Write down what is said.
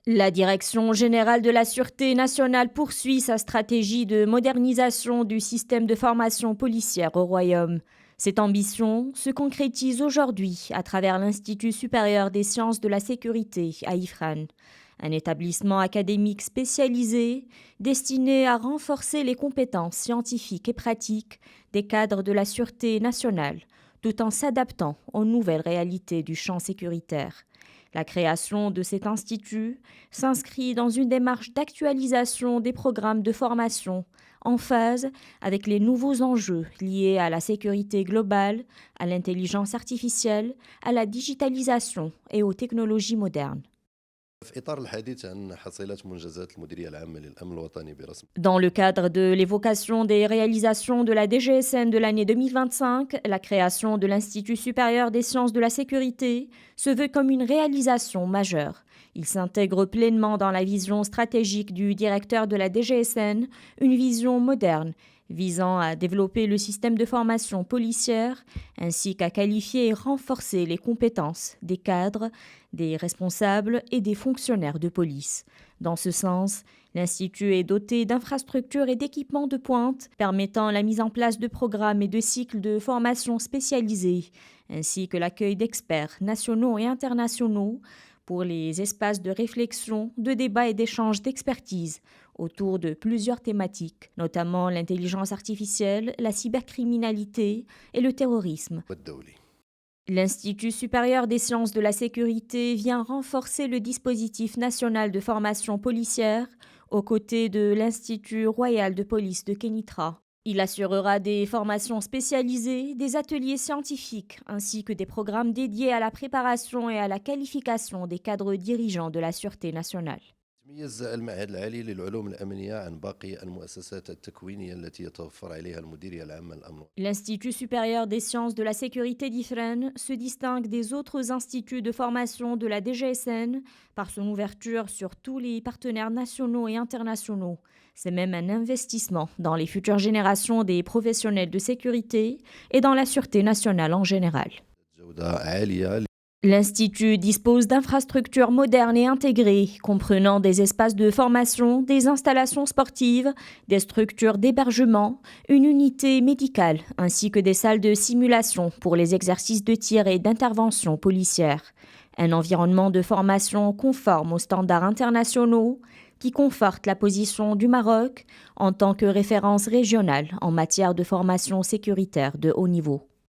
La Direction générale de la Sûreté nationale poursuit sa stratégie de modernisation du système de formation policière au Royaume. Cette ambition se concrétise aujourd'hui à travers l'Institut supérieur des sciences de la sécurité à Ifrane, un établissement académique spécialisé destiné à renforcer les compétences scientifiques et pratiques des cadres de la Sûreté nationale, tout en s'adaptant aux nouvelles réalités du champ sécuritaire. La création de cet institut s'inscrit dans une démarche d'actualisation des programmes de formation en phase avec les nouveaux enjeux liés à la sécurité globale, à l'intelligence artificielle, à la digitalisation et aux technologies modernes. في إطار الحديث عن حصيلة منجزات المديرية العامة للأمن الوطني برسم. Dans le cadre de l'évocation des réalisations de la DGSN de l'année 2025, la création de l'Institut supérieur des sciences de la sécurité se veut comme une réalisation majeure. Il s'intègre pleinement dans la vision stratégique du directeur de la DGSN, une vision moderne visant à développer le système de formation policière ainsi qu'à qualifier et renforcer les compétences des cadres, des responsables et des fonctionnaires de police. Dans ce sens, l'Institut est doté d'infrastructures et d'équipements de pointe permettant la mise en place de programmes et de cycles de formation spécialisés, ainsi que l'accueil d'experts nationaux et internationaux pour les espaces de réflexion, de débat et d'échange d'expertise autour de plusieurs thématiques, notamment l'intelligence artificielle, la cybercriminalité et le terrorisme. والدولي. L'Institut supérieur des sciences de la sécurité vient renforcer le dispositif national de formation policière aux côtés de l'Institut royal de police de Kénitra. Il assurera des formations spécialisées, des ateliers scientifiques ainsi que des programmes dédiés à la préparation et à la qualification des cadres dirigeants de la Sûreté nationale. تميز المعهد العالي للعلوم الأمنية عن باقي المؤسسات التكوينية التي يتوفر عليها المديرية العامة للأمن. L'Institut supérieur des sciences de la sécurité d'Ifrane se distingue des autres instituts de formation de la DGSN par son ouverture sur tous les partenaires nationaux et internationaux. C'est même un investissement dans les futures générations des professionnels de sécurité et dans la sûreté nationale en général. جودة عالية. L'Institut dispose d'infrastructures modernes et intégrées, comprenant des espaces de formation, des installations sportives, des structures d'hébergement, une unité médicale, ainsi que des salles de simulation pour les exercices de tir et d'intervention policière. Un environnement de formation conforme aux standards internationaux qui conforte la position du Maroc en tant que référence régionale en matière de formation sécuritaire de haut niveau.